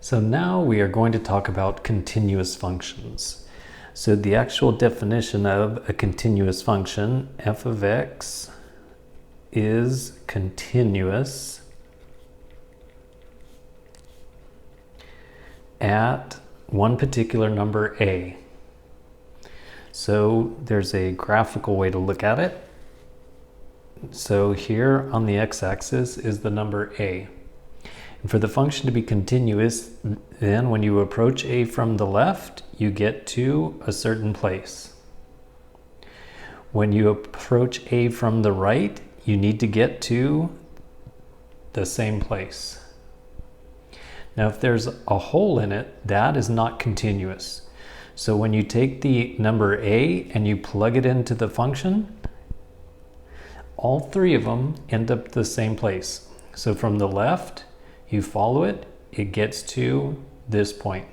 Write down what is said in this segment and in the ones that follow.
So now we are going to talk about continuous functions. So the actual definition of a continuous function, f of x, is continuous at one particular number a. So there's a graphical way to look at it. So here on the x-axis is the number a. And for the function to be continuous, then when you approach a from the left, you get to a certain place. When you approach a from the right, you need to get to the same place. Now, if there's a hole in it, that is not continuous. So when you take the number a and you plug it into the function, all three of them end up the same place. So from the left, you follow it, it gets to this point.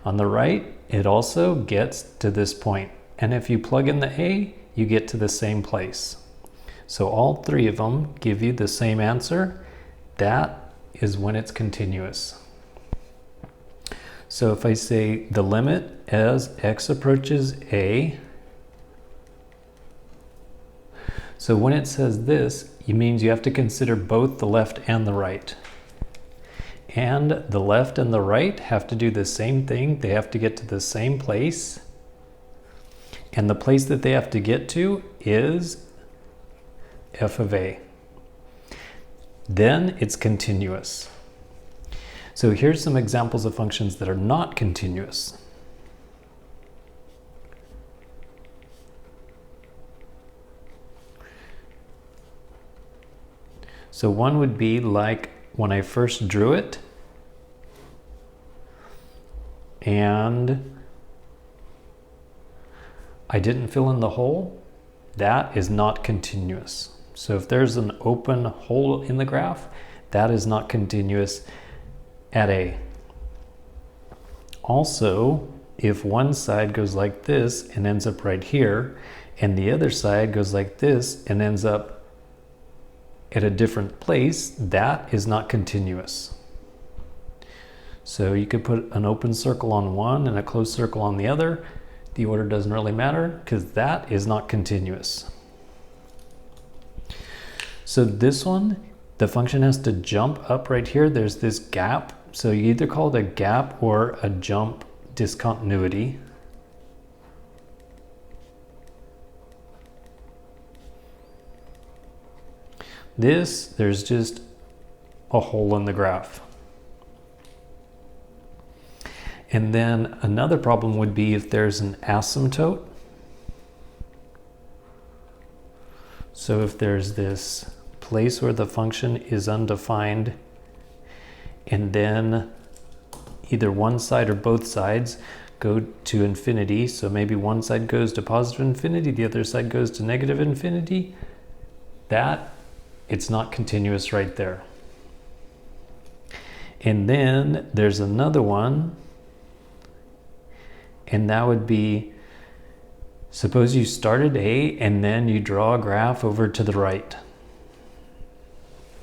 On the right, it also gets to this point. And if you plug in the a, you get to the same place. So all three of them give you the same answer. That is when it's continuous. So if I say the limit as x approaches a, so when it says this, it means you have to consider both the left and the right. And the left and the right have to do the same thing. They have to get to the same place. And the place that they have to get to is f of a. Then it's continuous. So here's some examples of functions that are not continuous. So one would be like when I first drew it and I didn't fill in the hole, that is not continuous. So if there's an open hole in the graph, that is not continuous at a. Also, if one side goes like this and ends up right here, and the other side goes like this and ends up at a different place, that is not continuous. So you could put an open circle on one and a closed circle on the other. The order doesn't really matter because that is not continuous. So this one, the function has to jump up right here. There's this gap. So you either call it a gap or a jump discontinuity. There's just a hole in the graph. And then another problem would be if there's an asymptote. So if there's this place where the function is undefined, and then either one side or both sides go to infinity, so maybe one side goes to positive infinity, the other side goes to negative infinity, it's not continuous right there. And then there's another one, and that would be, suppose you started a and then you draw a graph over to the right.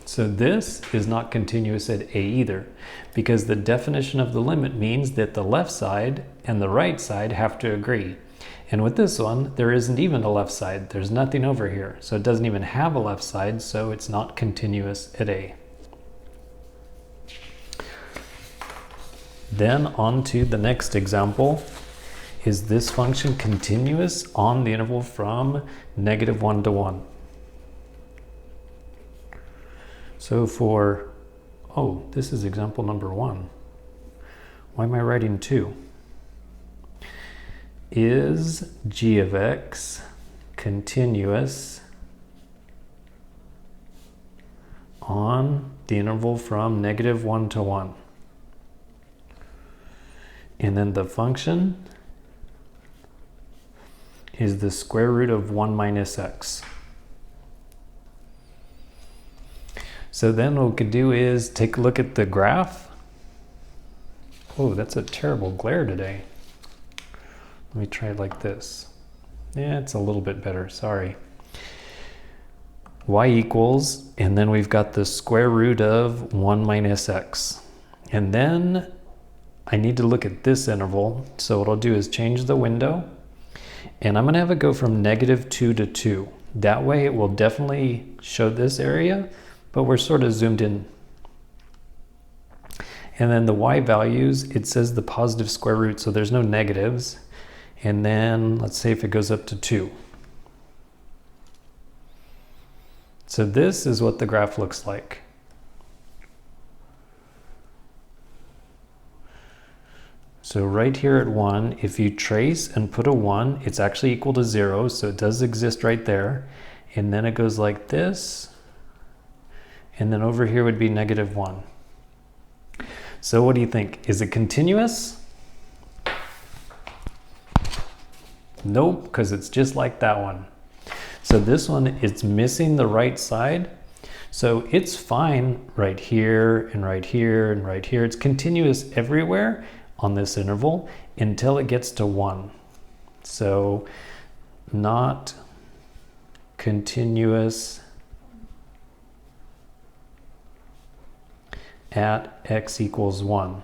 So this is not continuous at a either, because the definition of the limit means that the left side and the right side have to agree. And with this one, there isn't even a left side. There's nothing over here. So it doesn't even have a left side, so it's not continuous at a. Then on to the next example. Is this function continuous on the interval from -1 to 1? So this is example number 1. Why am I writing 2? Is g of x continuous on the interval from -1 to 1? And then the function is the square root of 1 minus x. So then what we could do is take a look at the graph. Oh, that's a terrible glare today. Let me try it like this. Yeah, it's a little bit better, sorry. Y equals, and then we've got the square root of 1 minus x. And then I need to look at this interval. So what I'll do is change the window, and I'm going to have it go from -2 to 2. That way it will definitely show this area, but we're sort of zoomed in. And then the y values, it says the positive square root, so there's no negatives. And then let's say if it goes up to 2. So this is what the graph looks like. So right here at 1, if you trace and put a 1, it's actually equal to 0, so it does exist right there. And then it goes like this, and then over here would be -1. So what do you think? Is it continuous? Nope, because it's just like that one. So this one, it's missing the right side. So it's fine right here and right here and right here. It's continuous everywhere on this interval until it gets to 1. So not continuous at x equals 1.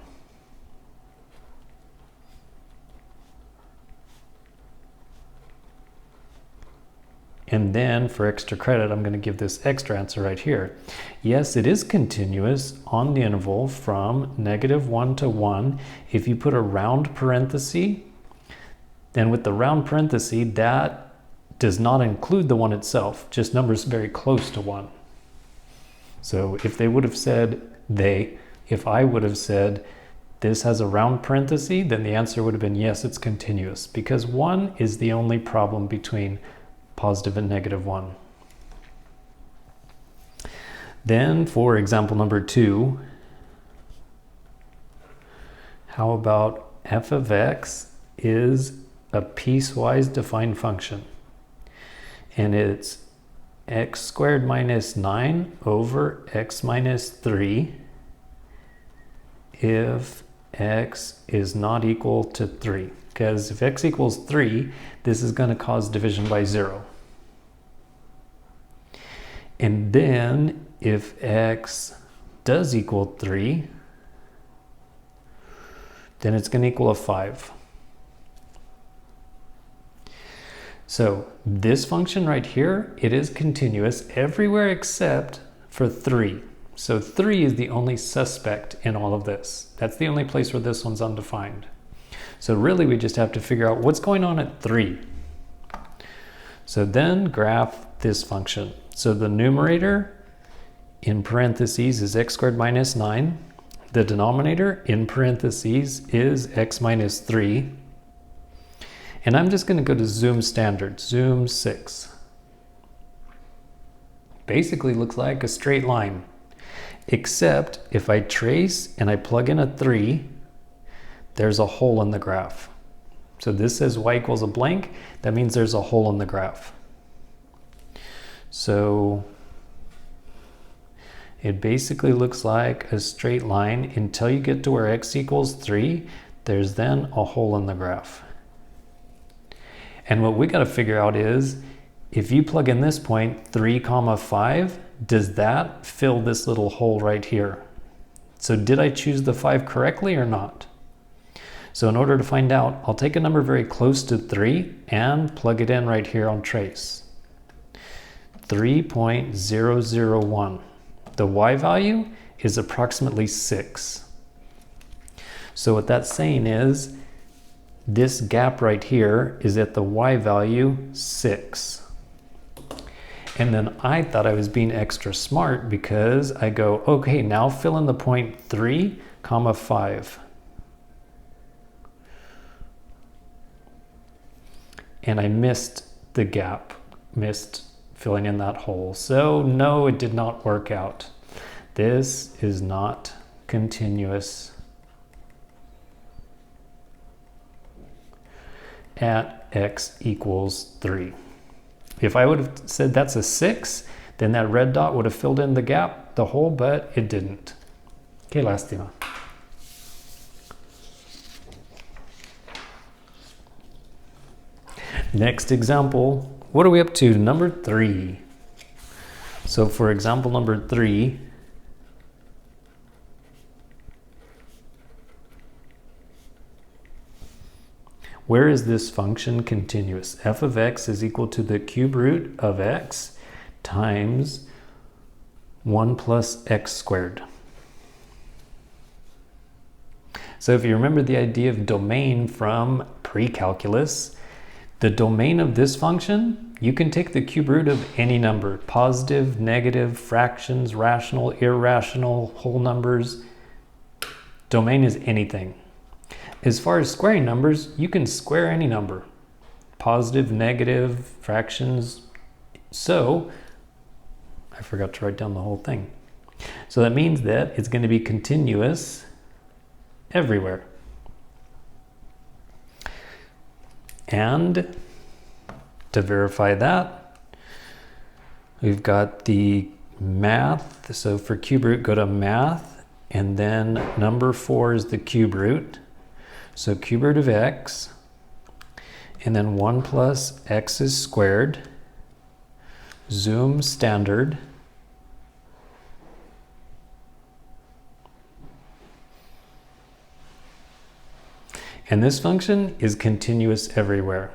And then for extra credit, I'm going to give this extra answer right here. Yes, it is continuous on the interval from -1 to 1. If you put a round parenthesis, then with the round parenthesis, that does not include the 1 itself, just numbers very close to 1. So if they would have said, if I would have said, this has a round parenthesis, then the answer would have been yes, it's continuous, because 1 is the only problem between positive and -1. Then for example number 2, how about f of x is a piecewise defined function, and it's x squared minus 9 over x minus 3 if x is not equal to 3. Because if x equals 3, this is going to cause division by 0. And then if x does equal 3, then it's going to equal a 5. So this function right here, it is continuous everywhere except for 3. So 3 is the only suspect in all of this. That's the only place where this one's undefined. So really we just have to figure out what's going on at 3. So then graph this function. So the numerator in parentheses is x squared minus 9. The denominator in parentheses is x minus 3. And I'm just going to go to zoom standard, zoom 6. Basically looks like a straight line, except if I trace and I plug in a 3, there's a hole in the graph. So this says y equals a blank. That means there's a hole in the graph. So it basically looks like a straight line until you get to where x equals 3. There's then a hole in the graph. And what we got to figure out is, if you plug in this point 3, 5, does that fill this little hole right here? So did I choose the 5 correctly or not? So in order to find out, I'll take a number very close to 3 and plug it in right here on trace. 3.001. The y value is approximately 6. So what that's saying is, this gap right here is at the y value 6. And then I thought I was being extra smart because I go, okay, now fill in the point 3, 5. And I missed the gap, missed filling in that hole. So no, it did not work out. This is not continuous at x equals 3. If I would have said that's a 6, then that red dot would have filled in the gap, the hole, but it didn't. Qué lástima. Next example, what are we up to? Number 3. So for example number 3, Where is this function continuous? F of x is equal to the cube root of x times 1 plus x squared. So if you remember the idea of domain from pre-calculus, the domain of this function, you can take the cube root of any number, positive, negative, fractions, rational, irrational, whole numbers. Domain is anything. As far as squaring numbers, you can square any number, positive, negative, fractions. So I forgot to write down the whole thing. So that means that it's going to be continuous everywhere. And to verify that, we've got the math. So for cube root, go to math, and then number 4 is the cube root. So cube root of x, and then 1 plus x is squared, zoom standard, and this function is continuous everywhere.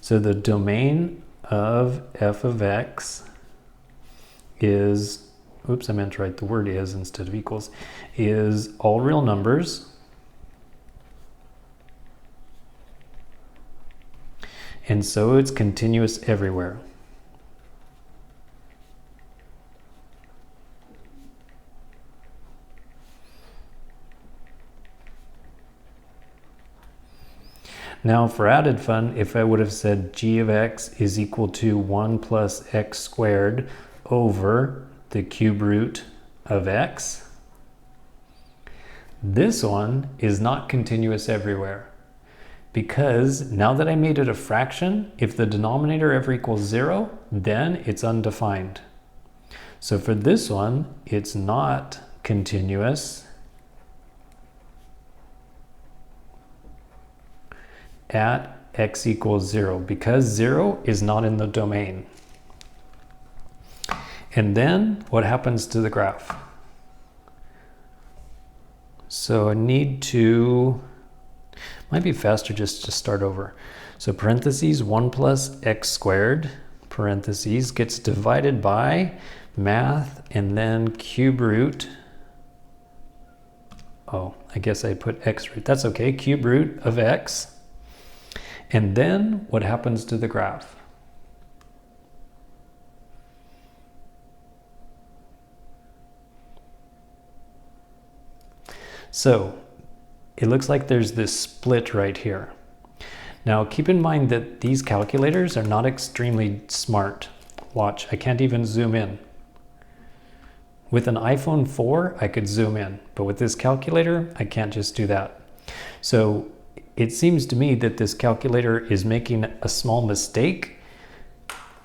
So the domain of f of x is, oops, I meant to write the word is instead of equals, is all real numbers and so it's continuous everywhere. Now for added fun, if I would have said g of x is equal to 1 plus x squared over the cube root of x, this one is not continuous everywhere, because now that I made it a fraction, if the denominator ever equals 0, then it's undefined. So for this one, it's not continuous at x equals 0, because 0 is not in the domain. And then what happens to the graph? So I need to, might be faster just to start over. So parentheses 1 plus x squared, parentheses, gets divided by math and then cube root. Oh, I guess I put x root. That's okay, cube root of x. And then what happens to the graph? So it looks like there's this split right here. Now keep in mind that these calculators are not extremely smart. Watch, I can't even zoom in. With an iPhone 4, I could zoom in, but with this calculator, I can't just do that. So it seems to me that this calculator is making a small mistake.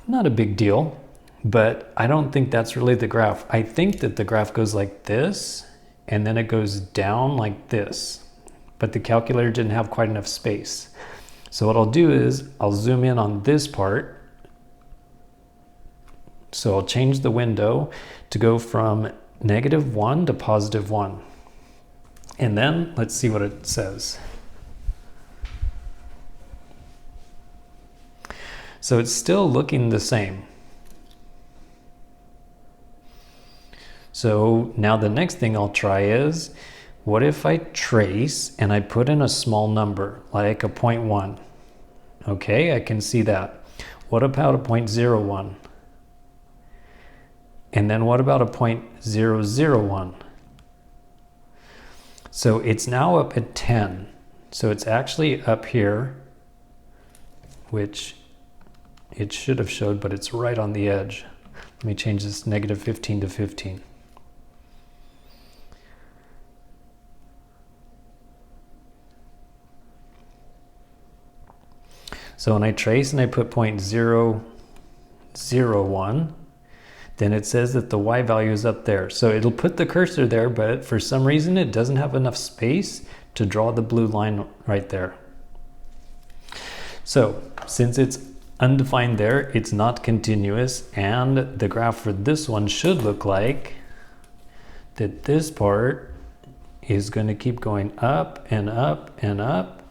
Not a big deal, but I don't think that's really the graph. I think that the graph goes like this, and then it goes down like this, but the calculator didn't have quite enough space. So what I'll do is I'll zoom in on this part. So I'll change the window to go from -1 to +1. And then let's see what it says. So it's still looking the same. So now the next thing I'll try is, what if I trace and I put in a small number, like a 0.1? Okay, I can see that. What about a 0.01? And then what about a 0.001? So it's now up at 10. So it's actually up here, which it should have showed, but it's right on the edge. Let me change this -15 to 15. So when I trace and I put 0.001, then it says that the y value is up there. So it'll put the cursor there, but for some reason it doesn't have enough space to draw the blue line right there. So since it's undefined there, it's not continuous, and the graph for this one should look like that this part is going to keep going up and up and up,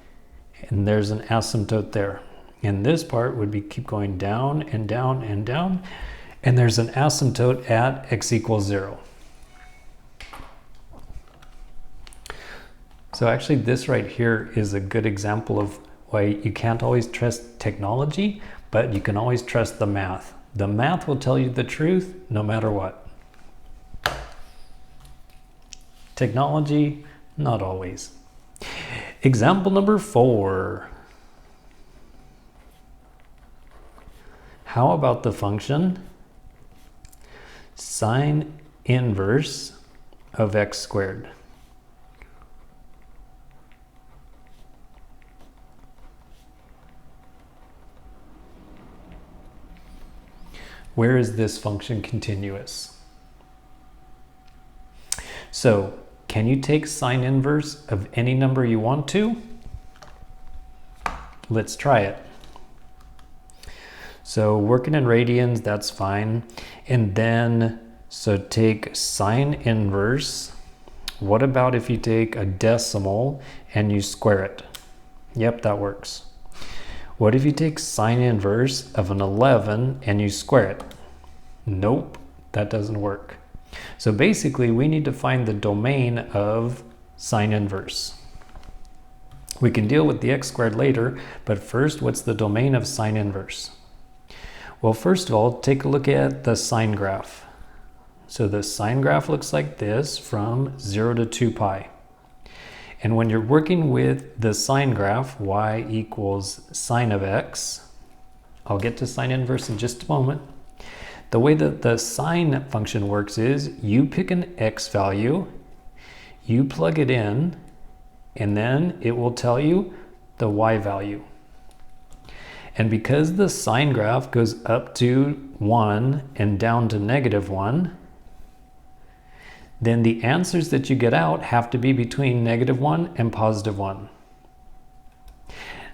and there's an asymptote there. And this part would be keep going down and down and down, and there's an asymptote at x equals 0. So actually this right here is a good example of why you can't always trust technology, but you can always trust the math. The math will tell you the truth no matter what. Technology, not always. Example number 4. How about the function sine inverse of x squared? Where is this function continuous? So, can you take sine inverse of any number you want to? Let's try it. So working in radians, that's fine. And then, so take sine inverse. What about if you take a decimal and you square it? Yep, that works. What if you take sine inverse of an 11 and you square it? Nope, that doesn't work. So basically we need to find the domain of sine inverse. We can deal with the x squared later, but first, what's the domain of sine inverse? Well, first of all, take a look at the sine graph. So the sine graph looks like this from 0 to 2 pi. And when you're working with the sine graph, y equals sine of x, I'll get to sine inverse in just a moment. The way that the sine function works is you pick an x value, you plug it in, and then it will tell you the y value. And because the sine graph goes up to 1 and down to -1, then the answers that you get out have to be between -1 and +1.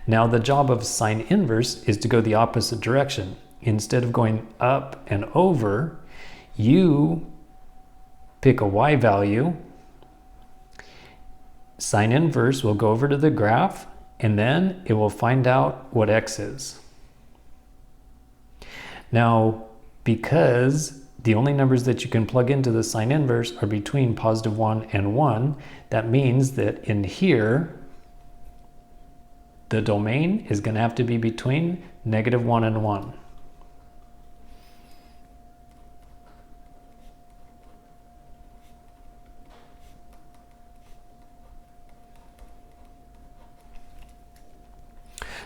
Now the job of sine inverse is to go the opposite direction. Instead of going up and over, you pick a y value, sine inverse will go over to the graph, and then it will find out what x is. Now, because the only numbers that you can plug into the sine inverse are between +1 and 1, that means that in here, the domain is going to have to be between -1 and 1.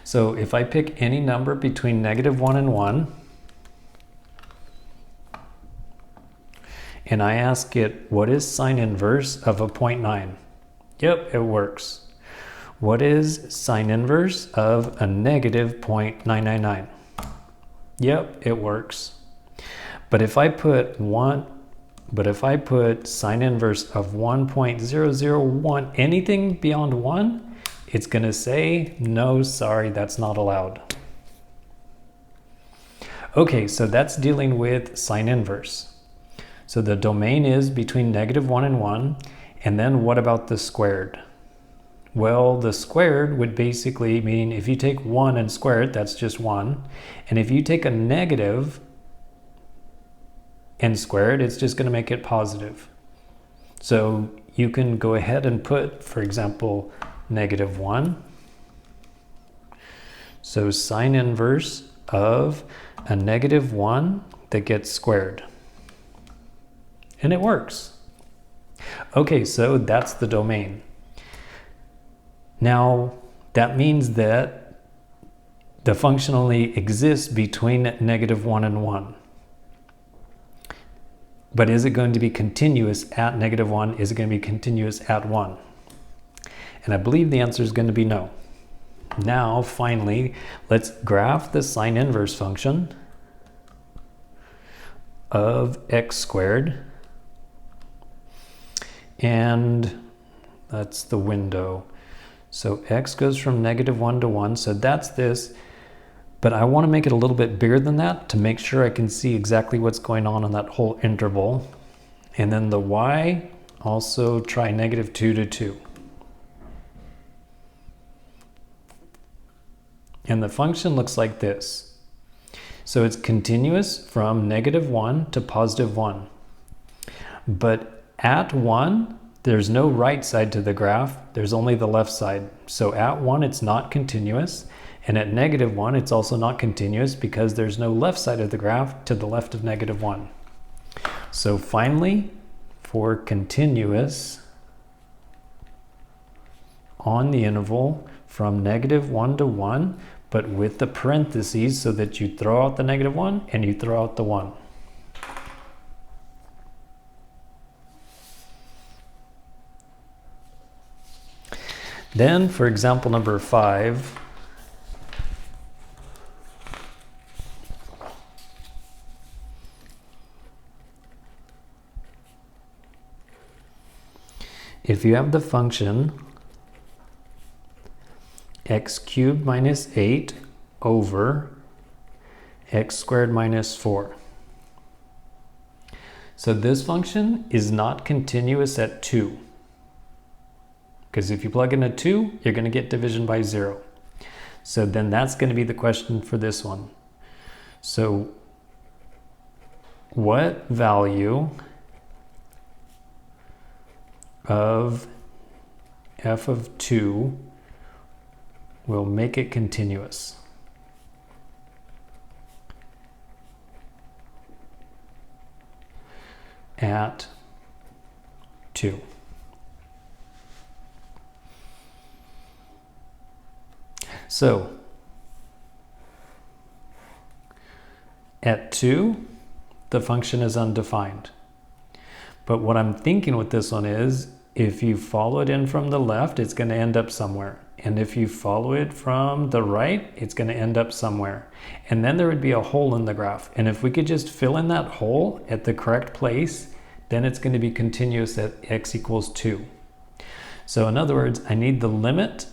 So if I pick any number between -1 and 1, and I ask it, what is sine inverse of a 0.9? Yep, it works. What is sine inverse of a -0.999? Yep, it works. But if I put sine inverse of 1.001, anything beyond 1, it's going to say, no, sorry, that's not allowed. Okay, so that's dealing with sine inverse. So the domain is between -1 and 1, and then what about the squared? Well, the squared would basically mean if you take 1 and square it, that's just 1. And if you take a negative and square it, it's just going to make it positive. So you can go ahead and put, for example, -1. So sine inverse of a -1 that gets squared. And it works. Okay, so that's the domain. Now, that means that the function only exists between -1 and 1. But is it going to be continuous at -1? Is it going to be continuous at 1? And I believe the answer is going to be no. Now, finally, let's graph the sine inverse function of x squared. And that's the window. So x goes from -1 to 1, so that's this. But I want to make it a little bit bigger than that to make sure I can see exactly what's going on in that whole interval. And then the y also try negative 2 to 2. And the function looks like this. So it's continuous from negative 1 to positive 1. But at 1, there's no right side to the graph, there's only the left side. So at 1, it's not continuous. And at negative 1, it's also not continuous because there's no left side of the graph to the left of negative 1. So finally, for continuous on the interval from negative 1 to 1, but with the parentheses so that you throw out the negative 1 and you throw out the 1. Then for example number 5, if you have the function x cubed minus 8 over x squared minus 4. So this function is not continuous at 2. Because if you plug in a 2, you're going to get division by 0. So then that's going to be the question for this one. So what value of f of 2 will make it continuous? At 2. So at 2, the function is undefined. But what I'm thinking with this one is, if you follow it in from the left, it's going to end up somewhere. And if you follow it from the right, it's going to end up somewhere. And then there would be a hole in the graph. And if we could just fill in that hole at the correct place, then it's going to be continuous at x equals 2. So in other words, I need the limit.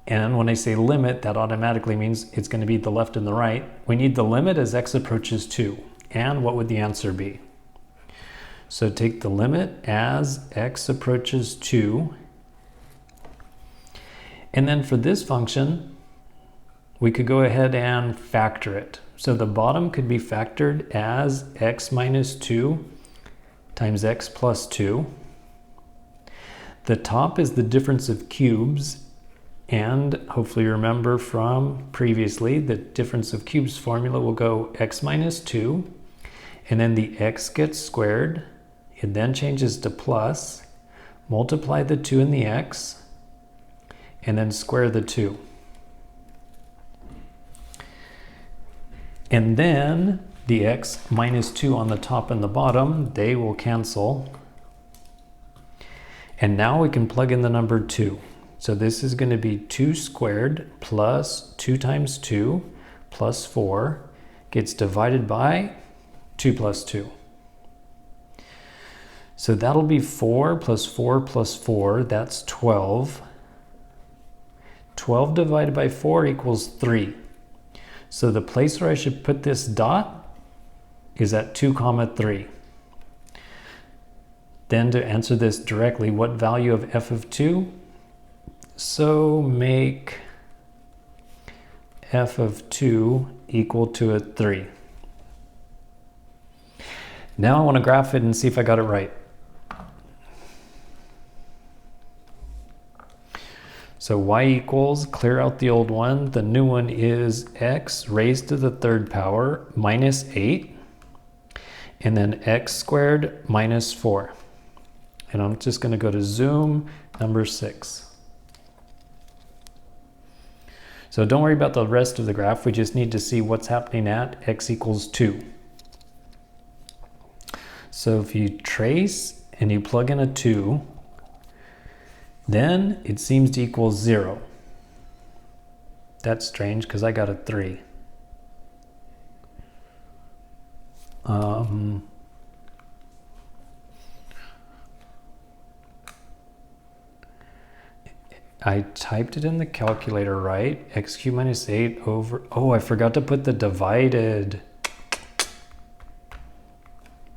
And when I say limit, that automatically means it's going to be the left and the right. We need the limit as x approaches 2. And what would the answer be? So take the limit as x approaches 2. And then for this function, we could go ahead and factor it. So the bottom could be factored as x minus 2 times x plus 2. The top is the difference of cubes. And hopefully you remember from previously, the difference of cubes formula will go x minus 2. And then the x gets squared. It then changes to plus. Multiply the 2 and the x. And then square the 2. And then the x minus 2 on the top and the bottom, they will cancel. And now we can plug in the number 2. So this is going to be 2 squared plus 2 times 2 plus 4 gets divided by 2 plus 2. So that'll be 4 plus 4 plus 4, that's 12. 12 divided by 4 equals 3. So the place where I should put this dot is at 2, 3. Then to answer this directly, what value of f of 2? So make f of 2 equal to a 3. Now I want to graph it and see if I got it right. So y equals, clear out the old one. The new one is x raised to the third power minus 8. And then x squared minus 4. And I'm just going to go to zoom number 6. So don't worry about the rest of the graph. We just need to see what's happening at x equals 2. So if you trace and you plug in a 2, then it seems to equal 0. That's strange because I got a 3. I typed it in the calculator right. X cubed minus 8 over... Oh, I forgot to put the divided.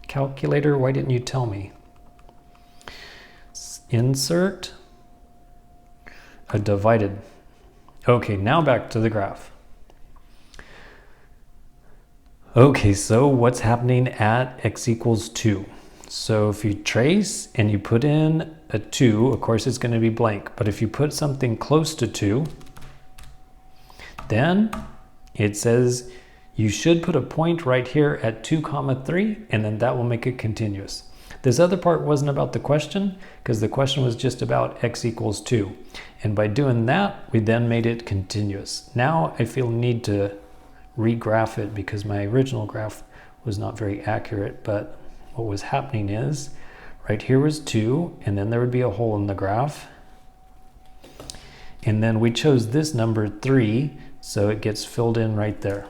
Calculator, why didn't you tell me? insert a divided. Okay, now back to the graph. Okay, so what's happening at x equals 2? So if you trace and you put in a 2, of course it's going to be blank. But if you put something close to 2, then it says you should put a point right here at 2, 3, and then that will make it continuous. This other part wasn't about the question, because the question was just about x equals 2. And by doing that, we then made it continuous. Now I feel need to regraph it because my original graph was not very accurate, but what was happening is right here was 2, and then there would be a hole in the graph. And then we chose this number 3, so it gets filled in right there.